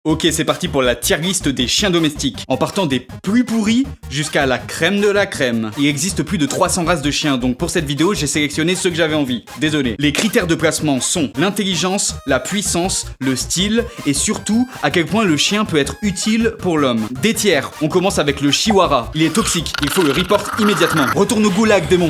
Ok, c'est parti pour la tier list des chiens domestiques. En partant des plus pourris jusqu'à la crème de la crème. Il existe plus de 300 races de chiens, donc pour cette vidéo, j'ai sélectionné ceux que j'avais envie. Désolé. Les critères de placement sont l'intelligence, la puissance, le style et surtout à quel point le chien peut être utile pour l'homme. Des tiers, on commence avec le chihuahua. Il est toxique, il faut le report immédiatement. Retourne au goulag, démon.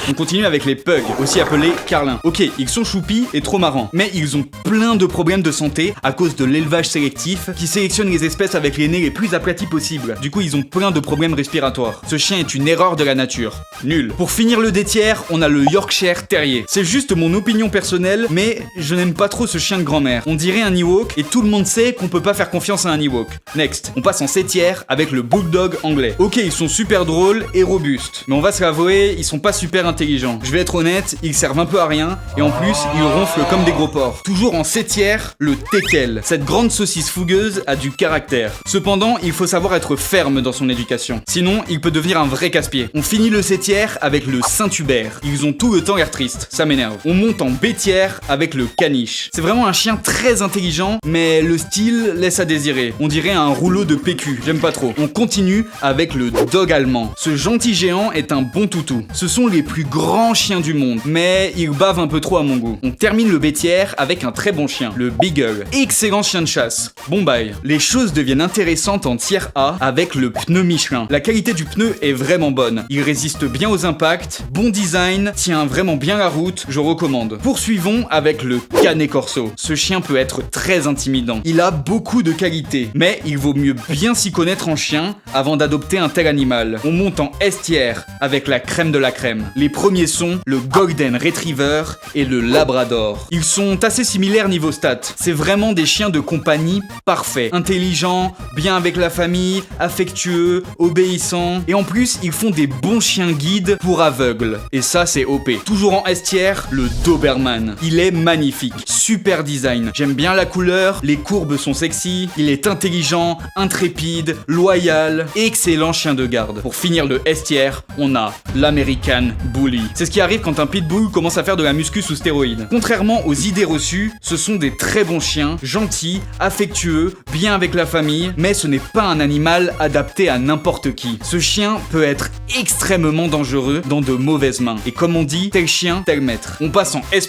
On continue avec les pugs, aussi appelés carlins. Ok, ils sont choupis et trop marrants, mais ils ont plein de problèmes de santé à cause de l'élevage sélectif qui sélectionne les espèces avec les nez les plus aplatis possibles. Du coup, ils ont plein de problèmes respiratoires. Ce chien est une erreur de la nature. Nul. Pour finir le D-tiers, on a le Yorkshire Terrier. C'est juste mon opinion personnelle, mais je n'aime pas trop ce chien de grand-mère. On dirait un Ewok, et tout le monde sait qu'on peut pas faire confiance à un Ewok. Next. On passe en C-tiers avec le Bulldog anglais. Ok, ils sont super drôles et robustes, mais on va se l'avouer, ils sont pas super intelligents. Je vais être honnête, ils servent un peu à rien, et en plus, ils ronflent comme des gros porcs. Toujours en C-tiers, le Teckel. Cette grande saucisse fougueuse a du caractère. Cependant, il faut savoir être ferme dans son éducation. Sinon, il peut devenir un vrai casse-pied. On finit le C-tiers avec le Saint-Hubert. Ils ont tout le temps l'air tristes, ça m'énerve. On monte en B-tiers avec le Caniche. C'est vraiment un chien très intelligent, mais le style laisse à désirer. On dirait un rouleau de PQ, j'aime pas trop. On continue avec le Dog allemand. Ce gentil géant est un bon toutou. Ce sont les plus grands chiens du monde, mais ils bavent un peu trop à mon goût. On termine le B-tiers avec un très bon chien, le Beagle. Excellent chien de chasse. Bon bye. Les choses deviennent intéressantes en tiers A avec le pneu Michelin. La qualité du pneu est vraiment bonne. Il résiste bien aux impacts, bon design, tient vraiment bien la route, je recommande. Poursuivons avec le Canet Corso. Ce chien peut être très intimidant. Il a beaucoup de qualités, mais il vaut mieux bien s'y connaître en chien avant d'adopter un tel animal. On monte en S tiers avec la crème de la crème. Les premiers sont le Golden Retriever et le Labrador. Ils sont assez similaires niveau stats. C'est vraiment des chiens de compagnie parfaits. Intelligents, bien avec la famille, affectueux, obéissants. Et en plus, ils font des bons chiens guides pour aveugles. Et ça, c'est OP. Toujours en S tiers, le Doberman. Il est magnifique. Super design. J'aime bien la couleur, les courbes sont sexy, il est intelligent, intrépide, loyal, excellent chien de garde. Pour finir le S tiers, on a l'American Bully. C'est ce qui arrive quand un pitbull commence à faire de la muscu sous stéroïdes. Contrairement aux idées reçues, ce sont des très bons chiens, gentils, affectueux, bien avec la famille, mais ce n'est pas un animal adapté à n'importe qui. Ce chien peut être extrêmement dangereux dans de mauvaises mains. Et comme on dit, tel chien, tel maître. On passe en S+,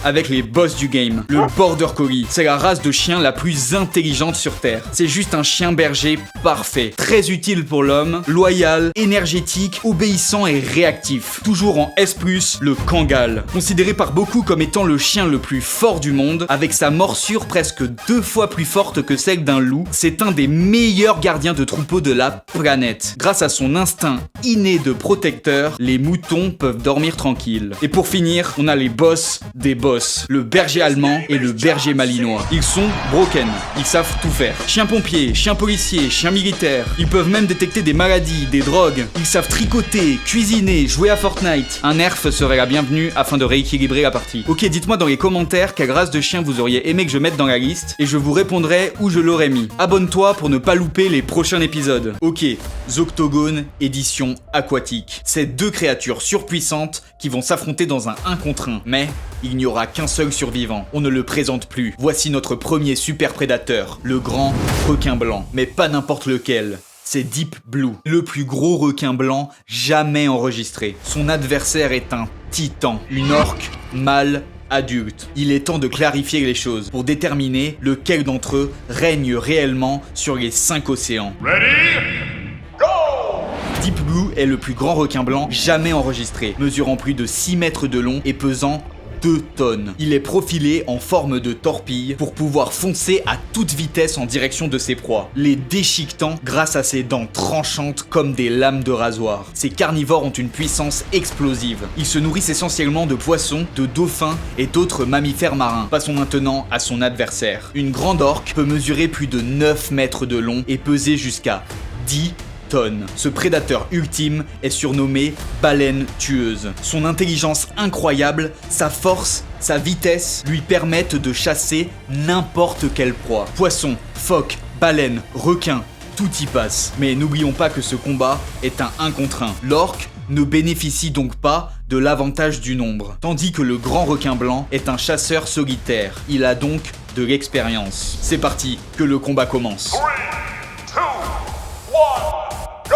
avec les boss du game. Le Border Collie. C'est la race de chien la plus intelligente sur Terre. C'est juste un chien berger parfait. Très utile pour l'homme, loyal, énergétique, obéissant et réactif. Toujours en S+, le Kangal. Considéré par beaucoup comme étant le chien le plus fort du monde, avec sa morsure presque 2 fois plus forte que celle d'un loup, c'est un des meilleurs gardiens de troupeau de la planète. Grâce à son instinct inné de protecteur, les moutons peuvent dormir tranquilles. Et pour finir, on a les boss des boss, le berger allemand et le berger malinois. Ils sont broken, ils savent tout faire. Chien pompier, chien policier, chien militaire. Ils peuvent même détecter des maladies, des drogues. Ils savent tricoter, cuisiner, jouer à Fortnite. Un nerf serait la bienvenue afin de rééquilibrer la partie. Ok, dites-moi dans les commentaires quelle race de chien vous auriez aimé que je mette dans la liste et je vous répondrai où je l'aurais mis. Abonne-toi pour ne pas louper les prochains épisodes. Ok, Zoctogone, édition aquatique. C'est 2 créatures surpuissantes qui vont s'affronter dans un 1 contre 1. Mais il n'y aura qu'un seul survivant. On ne le présente plus. Voici notre premier super prédateur, le grand requin blanc. Mais pas n'importe lequel. C'est Deep Blue, le plus gros requin blanc jamais enregistré. Son adversaire est un titan, une orque mâle adulte. Il est temps de clarifier les choses pour déterminer lequel d'entre eux règne réellement sur les 5 océans. Deep Blue est le plus grand requin blanc jamais enregistré, mesurant plus de 6 mètres de long et pesant 2 tonnes. Il est profilé en forme de torpille pour pouvoir foncer à toute vitesse en direction de ses proies, les déchiquetant grâce à ses dents tranchantes comme des lames de rasoir. Ces carnivores ont une puissance explosive. Ils se nourrissent essentiellement de poissons, de dauphins et d'autres mammifères marins. Passons maintenant à son adversaire. Une grande orque peut mesurer plus de 9 mètres de long et peser jusqu'à 10 tonnes. Ce prédateur ultime est surnommé baleine tueuse. Son intelligence incroyable, sa force, sa vitesse lui permettent de chasser n'importe quelle proie. Poisson, phoque, baleine, requin, tout y passe. Mais n'oublions pas que ce combat est un 1 contre 1. L'orque ne bénéficie donc pas de l'avantage du nombre, tandis que le grand requin blanc est un chasseur solitaire. Il a donc de l'expérience. C'est parti, que le combat commence. 3, 2, 1, go!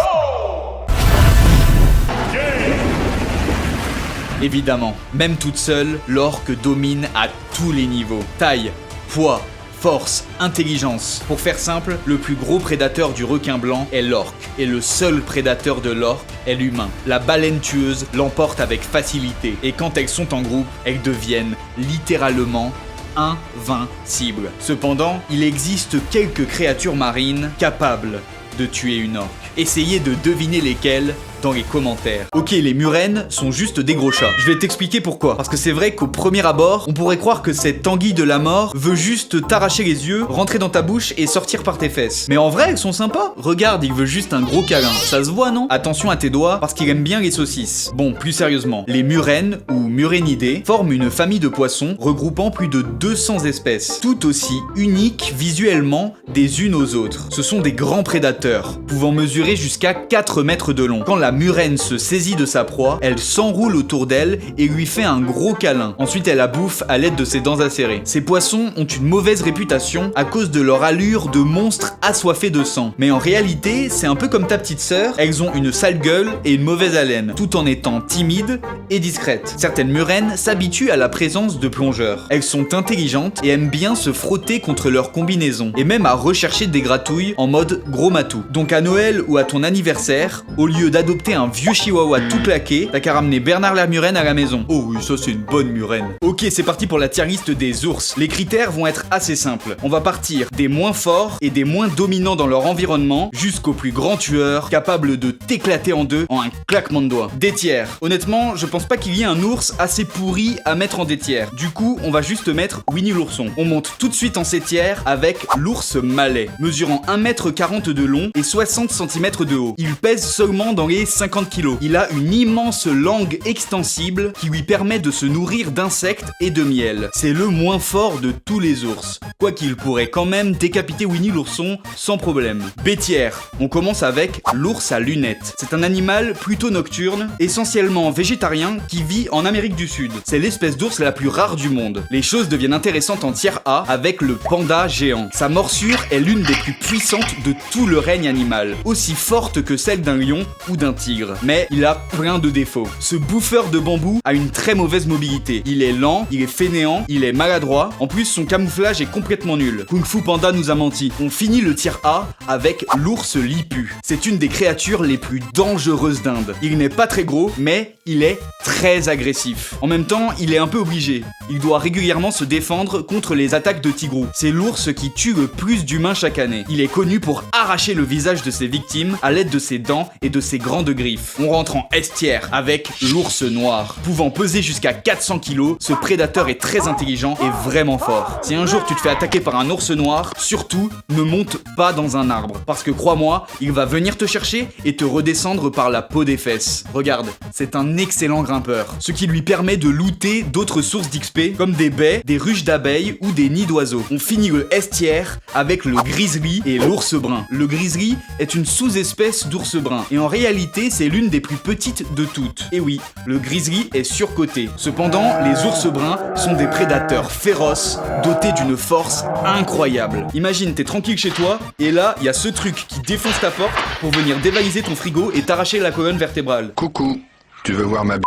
Évidemment, même toute seule, l'orque domine à tous les niveaux. Taille, poids, force, intelligence. Pour faire simple, le plus gros prédateur du requin blanc est l'orque. Et le seul prédateur de l'orque est l'humain. La baleine tueuse l'emporte avec facilité. Et quand elles sont en groupe, elles deviennent littéralement invincibles. Cependant, il existe quelques créatures marines capables de tuer une orque. Essayez de deviner lesquelles dans les commentaires. Ok, les murènes sont juste des gros chats. Je vais t'expliquer pourquoi. Parce que c'est vrai qu'au premier abord, on pourrait croire que cette anguille de la mort veut juste t'arracher les yeux, rentrer dans ta bouche et sortir par tes fesses. Mais en vrai, elles sont sympas. Regarde, il veut juste un gros câlin. Ça se voit, non? Attention à tes doigts, parce qu'il aime bien les saucisses. Bon, plus sérieusement, les murènes, ou murénidés, forment une famille de poissons regroupant plus de 200 espèces, tout aussi uniques visuellement des unes aux autres. Ce sont des grands prédateurs, pouvant mesurer jusqu'à 4 mètres de long. Quand la murène se saisit de sa proie, elle s'enroule autour d'elle et lui fait un gros câlin. Ensuite, elle la bouffe à l'aide de ses dents acérées. Ces poissons ont une mauvaise réputation à cause de leur allure de monstres assoiffés de sang. Mais en réalité, c'est un peu comme ta petite sœur, elles ont une sale gueule et une mauvaise haleine, tout en étant timides et discrètes. Certaines murènes s'habituent à la présence de plongeurs. Elles sont intelligentes et aiment bien se frotter contre leurs combinaisons, et même à rechercher des gratouilles en mode gros matou. Donc à Noël ou à ton anniversaire, au lieu d'adopter un vieux chihuahua tout claqué, t'as qu'à ramener Bernard la murène à la maison. Oh oui, ça c'est une bonne murène. Ok, c'est parti pour la tier list des ours. Les critères vont être assez simples. On va partir des moins forts et des moins dominants dans leur environnement, jusqu'aux plus grands tueurs, capables de t'éclater en deux en un claquement de doigts. Des tiers. Honnêtement, je pense pas qu'il y ait un ours assez pourri à mettre en des tiers. Du coup, on va juste mettre Winnie l'ourson. On monte tout de suite en ces tiers avec l'ours malais, mesurant 1m40 de long et 60 cm de haut. Il pèse seulement dans les 50 kg. Il a une immense langue extensible qui lui permet de se nourrir d'insectes et de miel. C'est le moins fort de tous les ours. Quoiqu'il pourrait quand même décapiter Winnie l'ourson sans problème. Bêtière. On commence avec l'ours à lunettes. C'est un animal plutôt nocturne, essentiellement végétarien, qui vit en Amérique du Sud. C'est l'espèce d'ours la plus rare du monde. Les choses deviennent intéressantes en tiers A avec le panda géant. Sa morsure est l'une des plus puissantes de tout le règne animal, aussi forte que celle d'un lion ou d'un tigre. Mais il a plein de défauts. Ce bouffeur de bambou a une très mauvaise mobilité. Il est lent, il est fainéant, il est maladroit. En plus, son camouflage est complètement nul. Kung Fu Panda nous a menti. On finit le tiers A avec l'ours lipu. C'est une des créatures les plus dangereuses d'Inde. Il n'est pas très gros, mais il est très agressif. En même temps, il est un peu obligé. Il doit régulièrement se défendre contre les attaques de tigrou. C'est l'ours qui tue le plus d'humains chaque année. Il est connu pour arracher le visage de ses victimes à l'aide de ses dents et de ses grandes griffes. On rentre en S tiers avec l'ours noir. Pouvant peser jusqu'à 400 kg, ce prédateur est très intelligent et vraiment fort. Si un jour tu te fais attaquer par un ours noir, surtout ne monte pas dans un arbre. Parce que crois-moi, il va venir te chercher et te redescendre par la peau des fesses. Regarde, c'est un excellent grimpeur. Ce qui lui permet de looter d'autres sources d'XP comme des baies, des ruches d'abeilles ou des nids d'oiseaux. On finit le S tiers avec le grizzly et l'ours brun. Le grizzly est une sous-espèce d'ours brun et en réalité c'est l'une des plus petites de toutes. Et oui, le grizzly est surcoté. Cependant, les ours bruns sont des prédateurs féroces dotés d'une force incroyable. Imagine, t'es tranquille chez toi et là, il y a ce truc qui défonce ta porte pour venir dévaliser ton frigo et t'arracher la colonne vertébrale. Coucou, tu veux voir ma bite?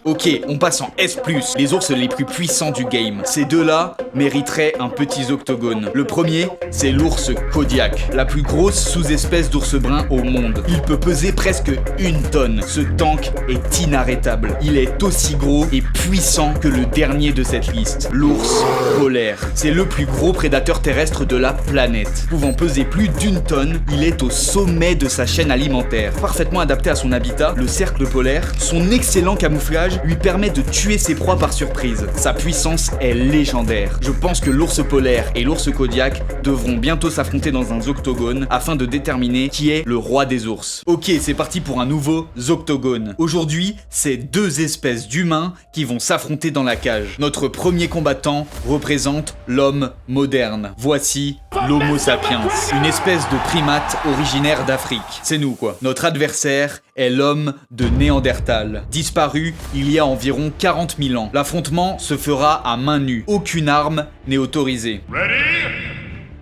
Ok, on passe en S+, les ours les plus puissants du game. Ces deux-là mériteraient un petit octogone. Le premier, c'est l'ours Kodiak, la plus grosse sous-espèce d'ours brun au monde. Il peut peser presque 1 tonne. Ce tank est inarrêtable. Il est aussi gros et puissant que le dernier de cette liste, l'ours polaire. C'est le plus gros prédateur terrestre de la planète. Pouvant peser plus d'1 tonne, il est au sommet de sa chaîne alimentaire. Parfaitement adapté à son habitat, le cercle polaire, son excellent camouflage lui permet de tuer ses proies par surprise. Sa puissance est légendaire. Je pense que l'ours polaire et l'ours Kodiak devront bientôt s'affronter dans un octogone afin de déterminer qui est le roi des ours. Ok, c'est parti pour un nouveau octogone. Aujourd'hui, c'est 2 espèces d'humains qui vont s'affronter dans la cage. Notre premier combattant représente l'homme moderne. Voici l'Homo sapiens, une espèce de primate originaire d'Afrique. C'est nous quoi. Notre adversaire est l'homme de Néandertal. Disparu il y a environ 40 000 ans. L'affrontement se fera à main nue. Aucune arme n'est autorisée. Ready?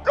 Go!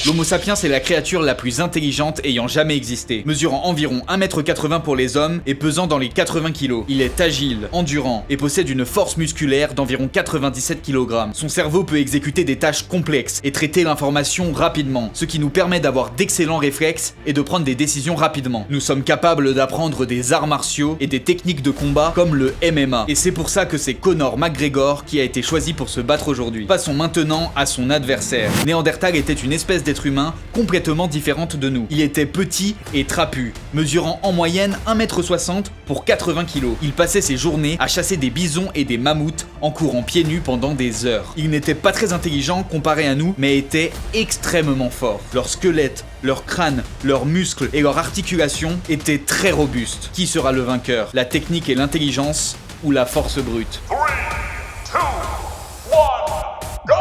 L'Homo sapiens est la créature la plus intelligente ayant jamais existé, mesurant environ 1,80 m pour les hommes et pesant dans les 80 kg. Il est agile, endurant et possède une force musculaire d'environ 97 kg. Son cerveau peut exécuter des tâches complexes et traiter l'information rapidement, ce qui nous permet d'avoir d'excellents réflexes et de prendre des décisions rapidement. Nous sommes capables d'apprendre des arts martiaux et des techniques de combat comme le MMA. Et c'est pour ça que c'est Conor McGregor qui a été choisi pour se battre aujourd'hui. Passons maintenant à son adversaire. Néandertal était une espèce d'être humain complètement différente de nous. Il était petit et trapu, mesurant en moyenne 1,60 m pour 80 kg. Il passait ses journées à chasser des bisons et des mammouths en courant pieds nus pendant des heures. Il n'était pas très intelligent comparé à nous, mais était extrêmement fort. Leur squelette, leur crâne, leurs muscles et leurs articulations étaient très robustes. Qui sera le vainqueur? La technique et l'intelligence ou la force brute? 3, 2, 1, go!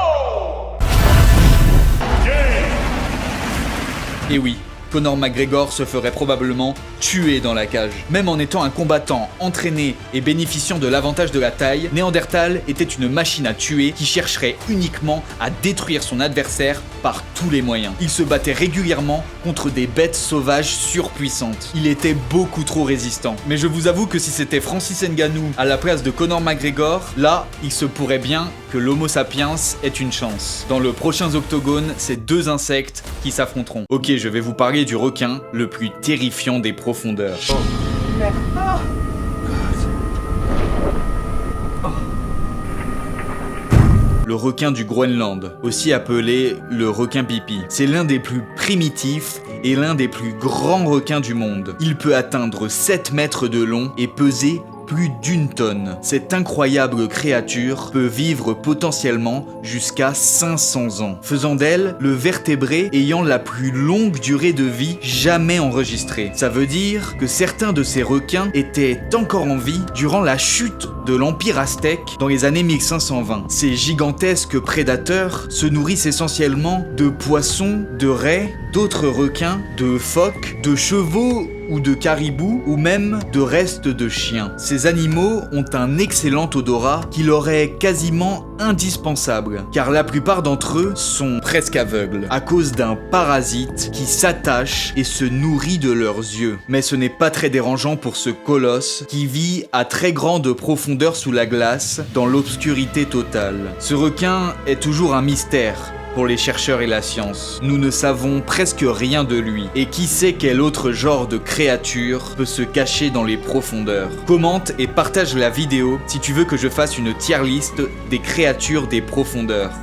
Et oui, Conor McGregor se ferait probablement tuer dans la cage. Même en étant un combattant entraîné et bénéficiant de l'avantage de la taille, Néandertal était une machine à tuer qui chercherait uniquement à détruire son adversaire par tous les moyens. Il se battait régulièrement contre des bêtes sauvages surpuissantes. Il était beaucoup trop résistant. Mais je vous avoue que si c'était Francis Ngannou à la place de Conor McGregor, là, il se pourrait bien que l'Homo sapiens ait une chance. Dans le prochain octogone, c'est deux insectes qui s'affronteront. Ok, je vais vous parler du requin le plus terrifiant des profondeurs. Le requin du Groenland, aussi appelé le requin pipi. C'est l'un des plus primitifs et l'un des plus grands requins du monde. Il peut atteindre 7 mètres de long et peser plus d'1 tonne. Cette incroyable créature peut vivre potentiellement jusqu'à 500 ans, faisant d'elle le vertébré ayant la plus longue durée de vie jamais enregistrée. Ça veut dire que certains de ces requins étaient encore en vie durant la chute de l'Empire aztèque dans les années 1520. Ces gigantesques prédateurs se nourrissent essentiellement de poissons, de raies, d'autres requins, de phoques, de chevaux ou de caribous, ou même de restes de chiens. Ces animaux ont un excellent odorat qui leur est quasiment indispensable, car la plupart d'entre eux sont presque aveugles, à cause d'un parasite qui s'attache et se nourrit de leurs yeux. Mais ce n'est pas très dérangeant pour ce colosse qui vit à très grande profondeur sous la glace, dans l'obscurité totale. Ce requin est toujours un mystère pour les chercheurs et la science. Nous ne savons presque rien de lui. Et qui sait quel autre genre de créature peut se cacher dans les profondeurs. Commente et partage la vidéo si tu veux que je fasse une tier list des créatures des profondeurs.